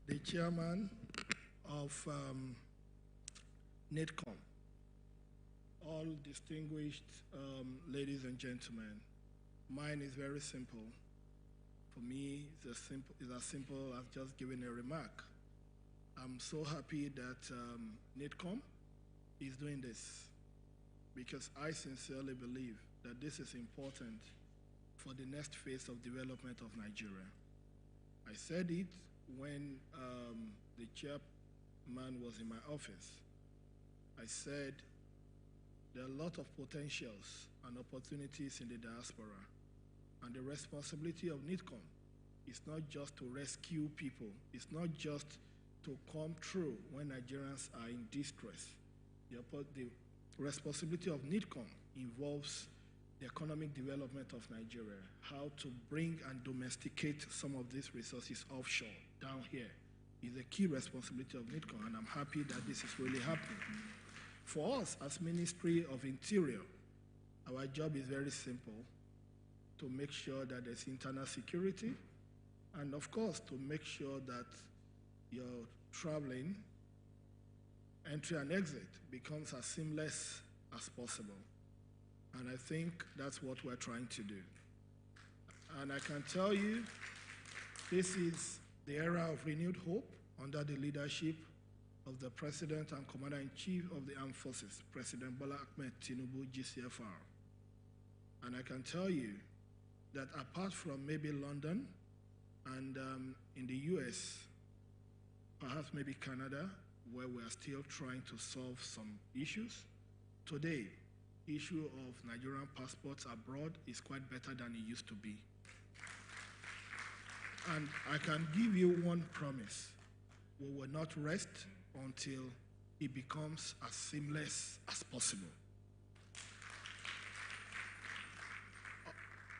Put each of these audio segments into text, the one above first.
the chairman of NITCOM, all distinguished ladies and gentlemen, mine is very simple. For me, it's as simple as just giving a remark. I'm so happy that NITCOM is doing this because I sincerely believe that this is important for the next phase of development of Nigeria. I said it when the chairman was in my office. I said there are a lot of potentials and opportunities in the diaspora, and the responsibility of NITCOM is not just to rescue people, it's not just to come through when Nigerians are in distress. The responsibility of NITCOM involves the economic development of Nigeria, how to bring and domesticate some of these resources offshore, down here, is a key responsibility of NITCOM, and I'm happy that this is really happening. For us, as Ministry of Interior, our job is very simple, to make sure that there's internal security, and of course, to make sure that your traveling, entry and exit, becomes as seamless as possible. And I think that's what we're trying to do. And I can tell you, this is the era of renewed hope under the leadership of the President and Commander-in-Chief of the Armed Forces, President Bola Ahmed Tinubu, GCFR. And I can tell you that apart from maybe London and in the US, perhaps maybe Canada, where we are still trying to solve some issues, today, issue of Nigerian passports abroad is quite better than it used to be. And I can give you one promise. We will not rest until it becomes as seamless as possible.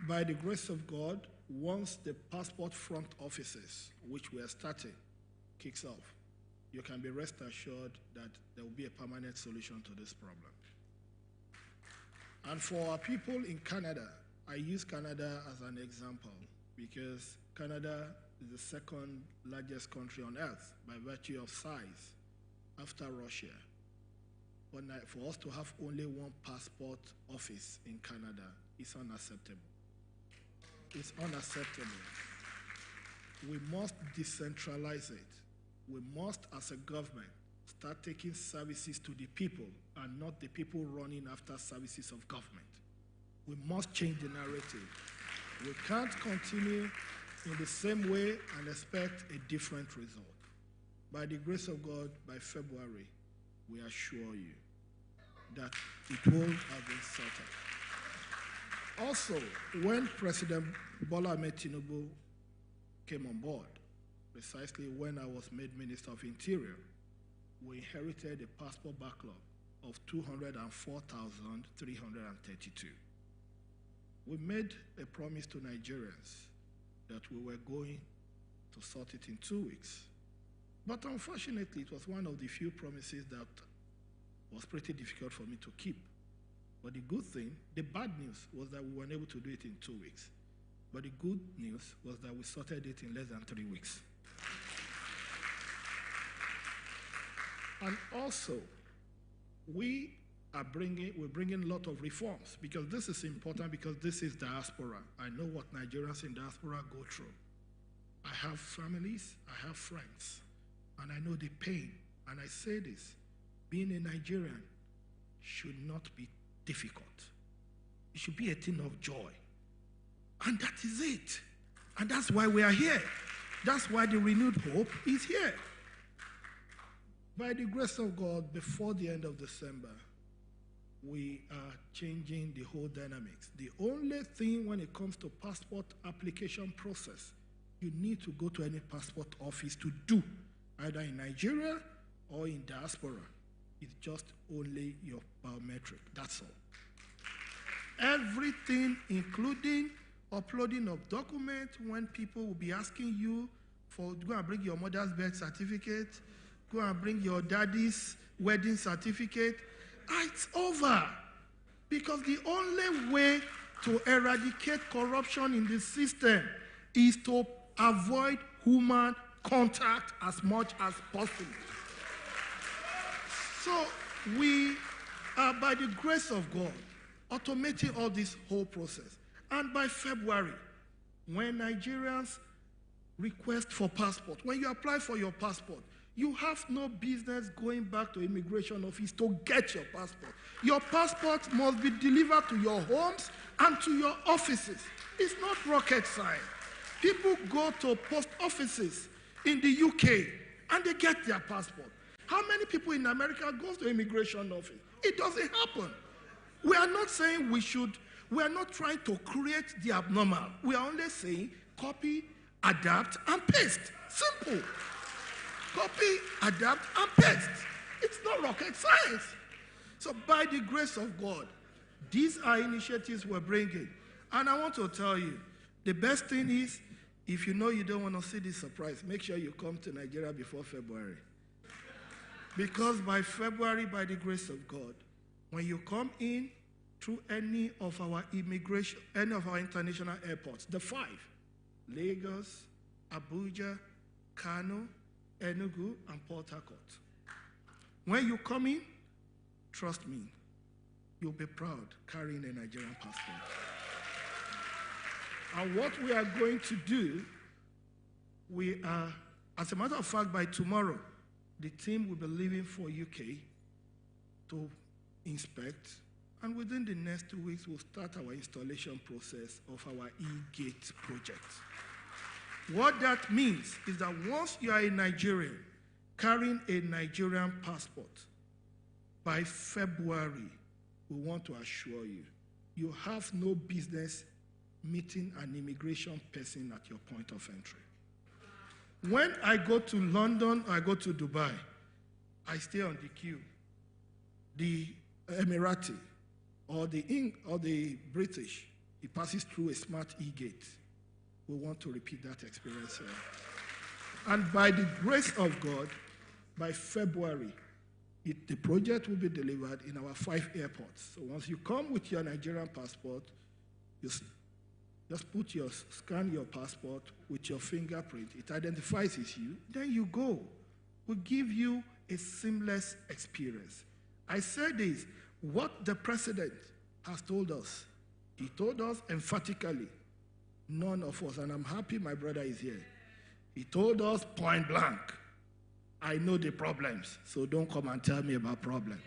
By the grace of God, once the passport front offices, which we are starting, kicks off, you can be rest assured that there will be a permanent solution to this problem. And for our people in Canada, I use Canada as an example because Canada is the second largest country on earth by virtue of size after Russia. But for us to have only one passport office in Canada is unacceptable. It's unacceptable. We must decentralize it. We must, as a government, start taking services to the people and not the people running after services of government. We must change the narrative. We can't continue in the same way and expect a different result. By the grace of God, by February, we assure you that it will have been sorted. Also, when President Bola Ahmed Tinubu came on board, precisely when I was made Minister of Interior, we inherited a passport backlog of 204,332. We made a promise to Nigerians that we were going to sort it in 2 weeks. But unfortunately, it was one of the few promises that was pretty difficult for me to keep. But the good thing, the bad news was that we weren't able to do it in 2 weeks. But the good news was that we sorted it in less than 3 weeks. And also, we're bringing a lot of reforms because this is important because this is diaspora. I know what Nigerians in diaspora go through. I have families, I have friends, and I know the pain. And I say this, being a Nigerian should not be difficult. It should be a thing of joy. And that is it. And that's why we are here. That's why the renewed hope is here. By the grace of God, before the end of December, we are changing the whole dynamics. The only thing when it comes to passport application process, you need to go to any passport office to do, either in Nigeria or in diaspora. It's just only your biometric, that's all. Everything, including uploading of documents, when people will be asking you for, go and bring your mother's birth certificate, go and bring your daddy's wedding certificate. It's over. Because the only way to eradicate corruption in the system is to avoid human contact as much as possible. So we are, by the grace of God, automating all this whole process. And by February, when Nigerians request for passport, when you apply for your passport, you have no business going back to immigration office to get your passport. Your passport must be delivered to your homes and to your offices. It's not rocket science. People go to post offices in the UK and they get their passport. How many people in America goes to immigration office? It doesn't happen. We are not saying we are not trying to create the abnormal. We are only saying copy, adapt, and paste. Simple. Copy, adapt, and paste. It's not rocket science. So by the grace of God, these are initiatives we're bringing. And I want to tell you, the best thing is, if you know you don't want to see this surprise, make sure you come to Nigeria before February. Because by February, by the grace of God, when you come in through any of our international airports, the 5, Lagos, Abuja, Kano, Enugu, and Port Harcourt. When you come in, trust me, you'll be proud carrying a Nigerian passport. And what we are going to do, we are, as a matter of fact, by tomorrow, the team will be leaving for UK to inspect, and within the next 2 weeks, we'll start our installation process of our e-gate project. What that means is that once you are a Nigerian carrying a Nigerian passport, by February, we want to assure you, you have no business meeting an immigration person at your point of entry. When I go to London, I go to Dubai, I stay on the queue. The Emirati or the British, it passes through a smart e-gate. We want to repeat that experience here. And by the grace of God, by February, the project will be delivered in our 5 airports. So once you come with your Nigerian passport, you just scan your passport with your fingerprint. It identifies it's you. Then you go. We give you a seamless experience. I say this, what the president has told us, he told us emphatically, none of us, and I'm happy my brother is here. He told us point blank, I know the problems, so don't come and tell me about problems.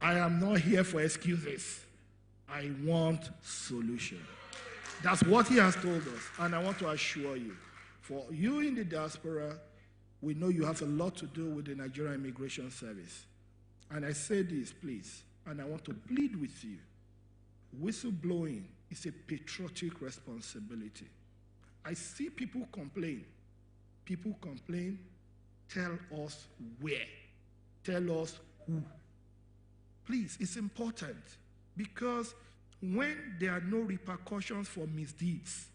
I am not here for excuses. I want solution. That's what he has told us, and I want to assure you, for you in the diaspora, we know you have a lot to do with the Nigerian Immigration Service. And I say this, please, and I want to plead with you. Whistleblowing is a patriotic responsibility. I see people complain. People complain, tell us where, tell us who. Please, it's important, because when there are no repercussions for misdeeds,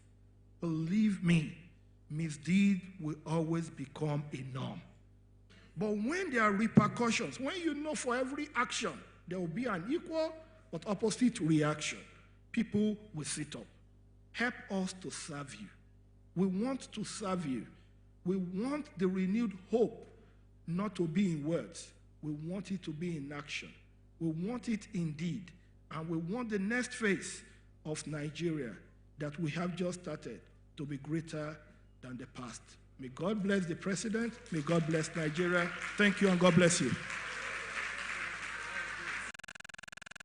believe me, misdeed will always become a norm. But when there are repercussions, when you know for every action there will be an equal but opposite reaction, people will sit up. Help us to serve you. We want to serve you. We want the renewed hope not to be in words. We want it to be in action. We want it indeed. And we want the next phase of Nigeria that we have just started to be greater than the past. May God bless the president. May God bless Nigeria. Thank you, and God bless you.